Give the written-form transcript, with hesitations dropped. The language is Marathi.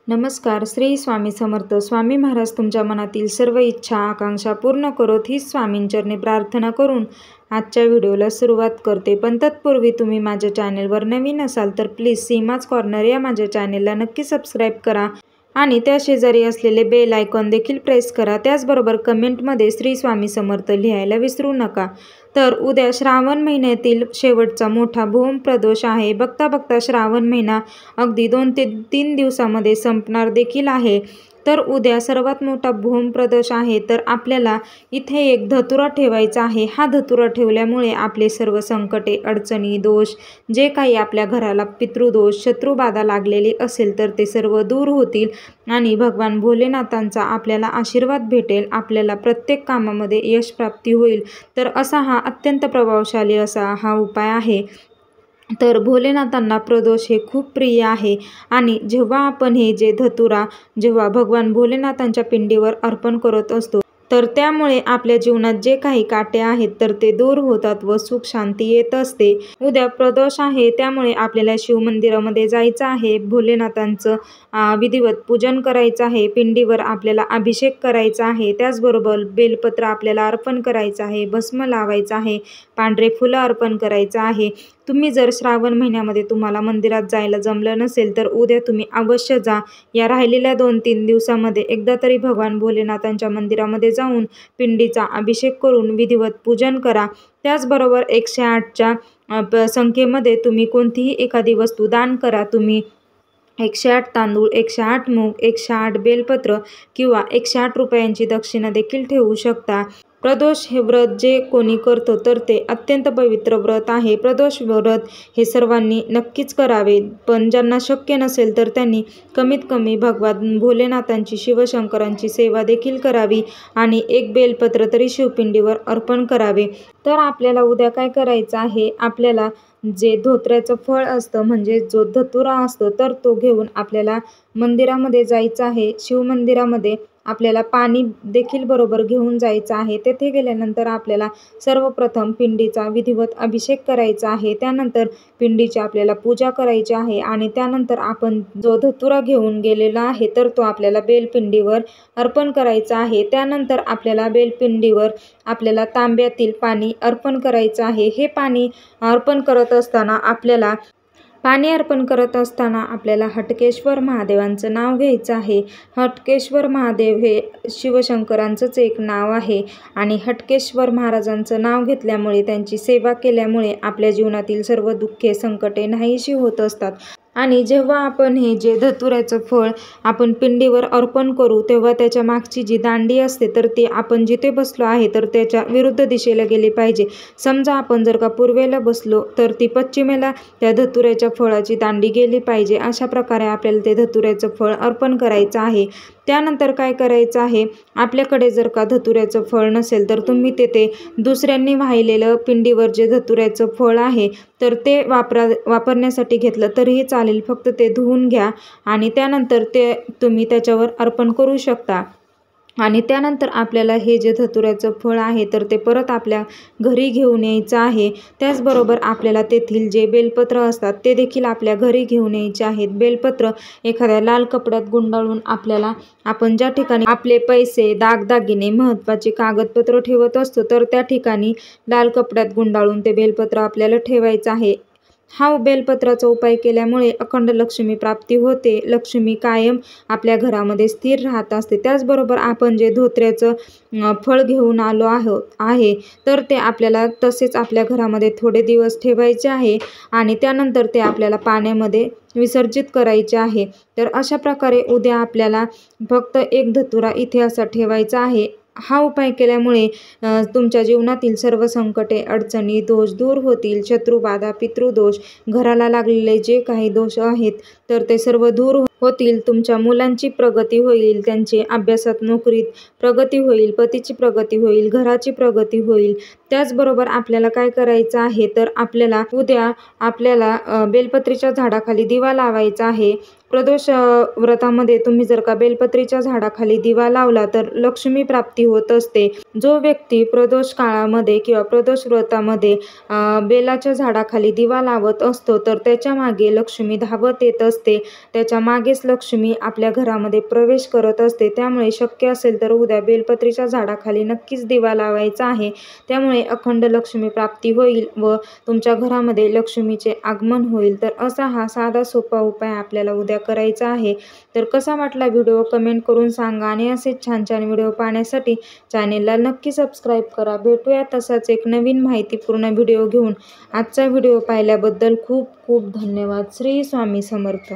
नमस्कार. श्री स्वामी समर्थ. स्वामी महाराज तुमच्या मनातील सर्व इच्छा आकांक्षा पूर्ण करोत ही स्वामींचरणी प्रार्थना करून आजच्या व्हिडिओला सुरुवात करते. पण तत्पूर्वी तुम्ही माझ्या चॅनेलवर नवीन असाल तर प्लीज सीमाज कॉर्नर या माझ्या चॅनेलला नक्की सबस्क्राईब करा आणि त्या शेजारी असलेले बेल आयकॉन देखील प्रेस करा. त्याचबरोबर कमेंटमध्ये श्री स्वामी समर्थ लिहायला विसरू नका. तर उद्या श्रावण महिन्यातील शेवटचा मोठा भूम प्रदोष आहे. बघता बघता श्रावण महिना अगदी 2 ते 3 दिवसामध्ये संपणार देखील आहे. तर उद्या सर्वात मोठा भूम प्रदोष आहे. तर आपल्याला इथे एक धतुरा ठेवायचा आहे. हा धतुरा ठेवल्यामुळे आपले सर्व संकटे, अडचणी, दोष, जे काही आपल्या घराला पितृदोष, शत्रुबाधा लागलेली असेल तर ते सर्व दूर होतील आणि भगवान भोलेनाथांचा आपल्याला आशीर्वाद भेटेल. आपल्याला प्रत्येक कामामध्ये यश प्राप्ती होईल. तर असा हा अत्यंत प्रभावशाली असा हा उपाय आहे. तर भोलेनाथांना प्रदोष हे खूप प्रिय आहे आणि जेव्हा आपण हे जे धतुरा जेव्हा भगवान भोलेनाथांच्या पिंडीवर अर्पण करत असतो तर त्यामुळे आपल्या जीवनात जे काही काटे आहेत तर ते दूर होतात व सुख शांती येत असते. उद्या प्रदोष आहे त्यामुळे आपल्याला शिवमंदिरामध्ये जायचं आहे. भोलेनाथांचं विधिवत पूजन करायचं आहे. पिंडीवर आपल्याला अभिषेक करायचा आहे. त्याचबरोबर बेलपत्र आपल्याला अर्पण करायचं आहे. भस्म लावायचं आहे. पांढरे फुलं अर्पण करायचं आहे. तुम्ही जर श्रावण महिन्यामध्ये तुम्हाला मंदिरात जायला जमलं नसेल तर उद्या तुम्ही अवश्य जा. या राहिलेल्या 2-3 दिवसामध्ये एकदा तरी भगवान भोलेनाथांच्या मंदिरामध्ये जाऊन पिंडीचा अभिषेक करून विधिवत पूजन करा. त्याचबरोबर 108च्या संख्येमध्ये तुम्ही कोणतीही एखादी वस्तू दान करा. तुम्ही 108 तांदूळ, 108 मूग, 108 बेलपत्र किंवा 108 रुपयांची दक्षिणा देखील ठेवू शकता. प्रदोष हे व्रत जे कोणी करतो तर ते अत्यंत पवित्र व्रत आहे. प्रदोष व्रत हे सर्वांनी नक्कीच करावे. पण ज्यांना शक्य नसेल तर त्यांनी कमीत कमी भगवान भोलेनाथांची, शिवशंकरांची सेवा देखील करावी आणि एक बेलपत्र तरी शिवपिंडीवर अर्पण करावे. तर आपल्याला उद्या काय करायचं आहे, आपल्याला जे धोत्र्याचं फळ असतं म्हणजे जो धतुरा असतो तर तो घेऊन आपल्याला मंदिरामध्ये जायचं आहे. शिवमंदिरामध्ये आपल्याला पाणी देखील बरोबर घेऊन जायचं आहे. तेथे गेल्यानंतर आपल्याला सर्वप्रथम पिंडीचा विधिवत अभिषेक करायचा आहे. त्यानंतर पिंडीची आपल्याला पूजा करायची आहे आणि त्यानंतर आपण जो धतुरा घेऊन गेलेला आहे तर तो आपल्याला बेलपिंडीवर अर्पण करायचा आहे. त्यानंतर आपल्याला बेलपिंडीवर आपल्याला तांब्यातील पाणी अर्पण करायचं आहे. हे पाणी अर्पण करत असताना आपल्याला हटकेश्वर महादेवांचं नाव घ्यायचं आहे. हटकेश्वर महादेव हे शिवशंकरांचंच एक नाव आहे आणि हटकेश्वर महाराजांचं नाव घेतल्यामुळे, त्यांची सेवा केल्यामुळे आपल्या जीवनातील सर्व दुःखे, संकटे नाहीशी होत असतात. आणि जेव्हा आपण हे जे धतुऱ्याचं फळ आपण पिंडीवर अर्पण करू तेव्हा त्याच्या मागची जी दांडी असते तर ती आपण जिथे बसलो आहे तर त्याच्या विरुद्ध दिशेला गेली पाहिजे. समजा आपण जर का पूर्वेला बसलो तर ती पश्चिमेला त्या धतुऱ्याच्या फळाची दांडी गेली पाहिजे. अशा प्रकारे आपल्याला ते धतुऱ्याचं फळ अर्पण करायचं आहे. त्यानंतर काय करायचं आहे, आपल्याकडे जर का धतुऱ्याचं फळ नसेल तर तुम्ही तेथे दुसऱ्यांनी वाहिलेलं पिंडीवर जे धतुऱ्याचं फळ आहे तर ते वापरण्यासाठी घेतलं तरीही चालेल. फक्त ते धुवून घ्या आणि त्यानंतर ते तुम्ही त्याच्यावर अर्पण करू शकता. आणि त्यानंतर आपल्याला हे जे धतुऱ्याचं फळ आहे तर ते परत आपल्या घरी घेऊन यायचं आहे. त्याचबरोबर आपल्याला तेथील जे बेलपत्र असतात ते देखील आपल्या घरी घेऊन यायचे आहेत. बेलपत्र एखाद्या लाल कपड्यात गुंडाळून आपण ज्या ठिकाणी आपले पैसे, दागदागिने, महत्त्वाचे कागदपत्र ठेवत असतो तर त्या ठिकाणी लाल कपड्यात गुंडाळून ते बेलपत्र आपल्याला ठेवायचं आहे. हा बेलपत्राचा उपाय केल्यामुळे अखंड लक्ष्मी प्राप्ती होते. लक्ष्मी कायम आपल्या घरामध्ये स्थिर राहत असते. त्याचबरोबर आपण जे धोत्र्याचं फळ घेऊन आलो आहे तर ते आपल्याला तसेच आपल्या घरामध्ये थोडे दिवस ठेवायचे आहे आणि त्यानंतर ते आपल्याला पाण्यामध्ये विसर्जित करायचे आहे. तर अशा प्रकारे उद्या आपल्याला फक्त एक धतुरा इथे असा ठेवायचा आहे. हा उपाय केल्यामुळे तुमच्या जीवनातील सर्व संकटे, अडचणी, दोष दूर होतील. शत्रुबाधा, पितृदोष, घराला लागलेले जे काही दोष आहेत तर ते सर्व दूर होतील. तुमच्या मुलांची प्रगती होईल, त्यांची अभ्यासात, नोकरीत प्रगती होईल, पतीची प्रगती होईल, घराची प्रगती होईल. त्याचबरोबर आपल्याला काय करायचं आहे तर आपल्याला बेलपत्रीच्या झाडाखाली दिवा लावायचा आहे. प्रदोष व्रतामध्ये तुम्ही जर का बेलपत्रीच्या झाडाखाली दिवा लावला तर लक्ष्मी प्राप्ती होत असते. जो व्यक्ती प्रदोष काळामध्ये किंवा प्रदोष व्रतामध्ये बेलाच्या झाडाखाली दिवा लावत असतो तर त्याच्या मागे लक्ष्मी धावत येत असते. त्याच्या मागे लगेच लक्ष्मी आपल्या घरामध्ये प्रवेश करत असते. त्यामुळे शक्य असेल तर उद्या बेलपत्रीच्या झाडाखाली नक्कीच दिवा लावायचा आहे. त्यामुळे अखंड लक्ष्मी प्राप्ती होईल व तुमच्या घरामध्ये लक्ष्मीचे आगमन होईल. तर असा हा साधा सोपा उपाय आपल्याला उद्या करायचा आहे. तर कसा वाटला व्हिडिओ कमेंट करून सांगा आणि असेच छान छान व्हिडिओ पाहण्यासाठी चॅनेलला नक्की सबस्क्राईब करा. भेटूया तसाच एक नवीन माहितीपूर्ण व्हिडिओ घेऊन. आजचा व्हिडिओ पाहिल्याबद्दल खूप खूप धन्यवाद. श्री स्वामी समर्थ.